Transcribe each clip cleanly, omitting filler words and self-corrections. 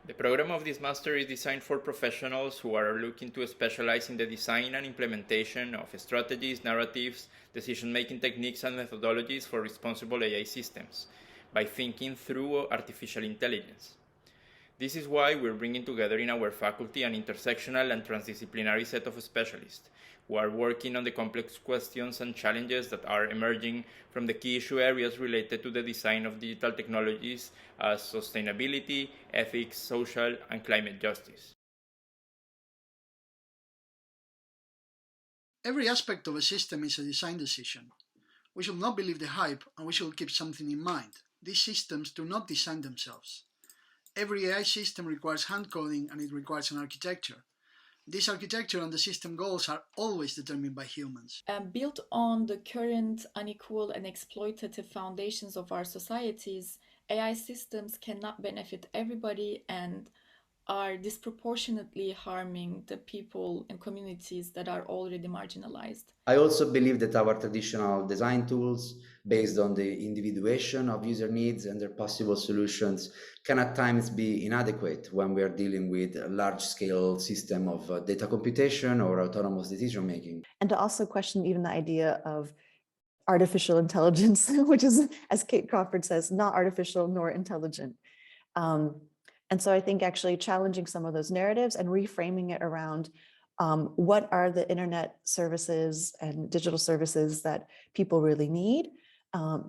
The program of this master is designed for professionals who are looking to specialize in the design and implementation of strategies, narratives, decision-making techniques, and methodologies for responsible AI systems by thinking through artificial intelligence. This is why we're bringing together in our faculty an intersectional and transdisciplinary set of specialists who are working on the complex questions and challenges that are emerging from the key issue areas related to the design of digital technologies as sustainability, ethics, social, and climate justice. Every aspect of a system is a design decision. We should not believe the hype, and we should keep something in mind. These systems do not design themselves. Every AI system requires hand coding, and it requires an architecture. This architecture and the system goals are always determined by humans. Built on the current unequal and exploitative foundations of our societies, AI systems cannot benefit everybody and are disproportionately harming the people and communities that are already marginalized. I also believe that our traditional design tools, based on the individuation of user needs and their possible solutions, can at times be inadequate when we are dealing with a large-scale system of data computation or autonomous decision-making. And to also question even the idea of artificial intelligence, which is, as Kate Crawford says, not artificial nor intelligent. And so I think actually challenging some of those narratives and reframing it around what are the internet services and digital services that people really need,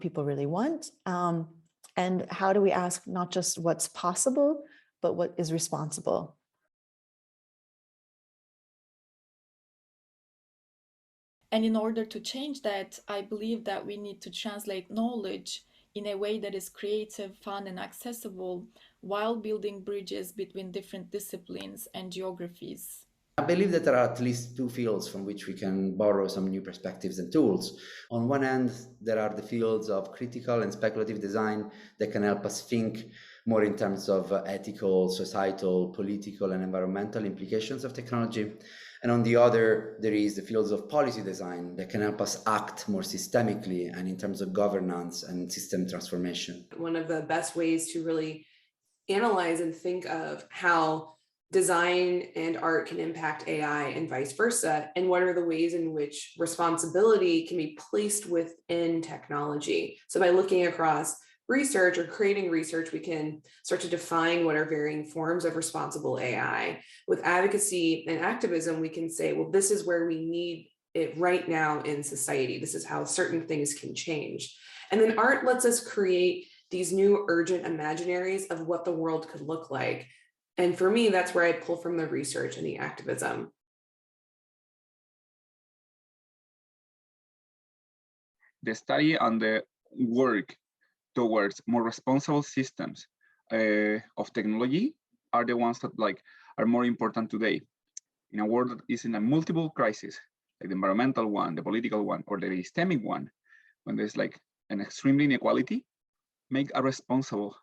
people really want, and how do we ask not just what's possible, but what is responsible. And in order to change that, I believe that we need to translate knowledge in a way that is creative, fun, and accessible, while building bridges between different disciplines and geographies. I believe that there are at least two fields from which we can borrow some new perspectives and tools. On one end, there are the fields of critical and speculative design that can help us think more in terms of ethical, societal, political, and environmental implications of technology. And on the other, there is the fields of policy design that can help us act more systemically and in terms of governance and system transformation. One of the best ways to really analyze and think of how design and art can impact AI and vice versa, and what are the ways in which responsibility can be placed within technology. So by looking across research or creating research, we can start to define what are varying forms of responsible AI. With advocacy and activism, we can say, well, this is where we need it right now in society. This is how certain things can change. And then art lets us create these new urgent imaginaries of what the world could look like. And for me, that's where I pull from the research and the activism. The study and the work towards more responsible systems of technology are the ones that are more important today. In a world that is in a multiple crisis, like the environmental one, the political one, or the epistemic one, when there's an extreme inequality, make a responsible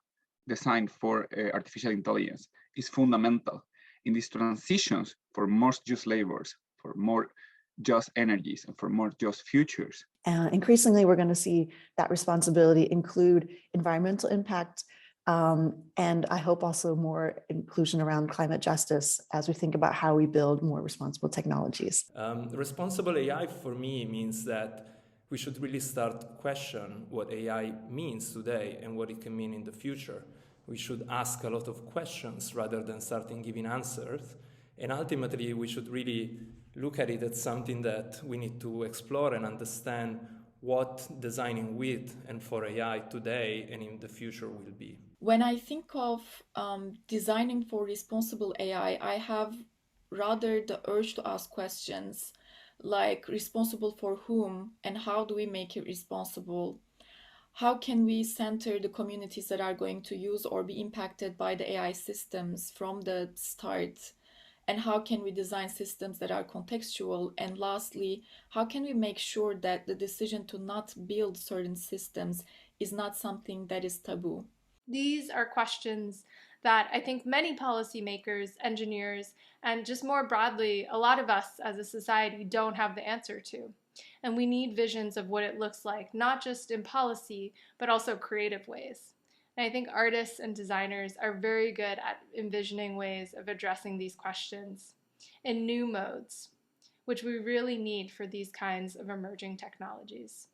design for artificial intelligence is fundamental in these transitions for more just labors, for more just energies, and for more just futures. Increasingly, we're going to see that responsibility include environmental impact, and I hope also more inclusion around climate justice as we think about how we build more responsible technologies. Responsible AI for me means that we should really start question what AI means today and what it can mean in the future. We should ask a lot of questions rather than starting giving answers. And ultimately, we should really look at it as something that we need to explore and understand what designing with and for AI today and in the future will be. When I think of designing for responsible AI, I have rather the urge to ask questions like responsible for whom and how do we make it responsible? How can we center the communities that are going to use or be impacted by the AI systems from the start? And how can we design systems that are contextual? And lastly, how can we make sure that the decision to not build certain systems is not something that is taboo? These are questions that I think many policymakers, engineers, and just more broadly, a lot of us as a society don't have the answer to. And we need visions of what it looks like, not just in policy, but also creative ways. And I think artists and designers are very good at envisioning ways of addressing these questions in new modes, which we really need for these kinds of emerging technologies.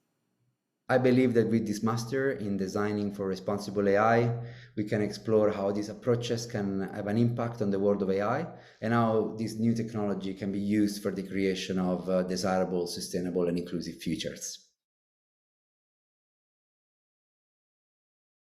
I believe that with this master in designing for responsible AI, we can explore how these approaches can have an impact on the world of AI and how this new technology can be used for the creation of desirable, sustainable, and inclusive futures.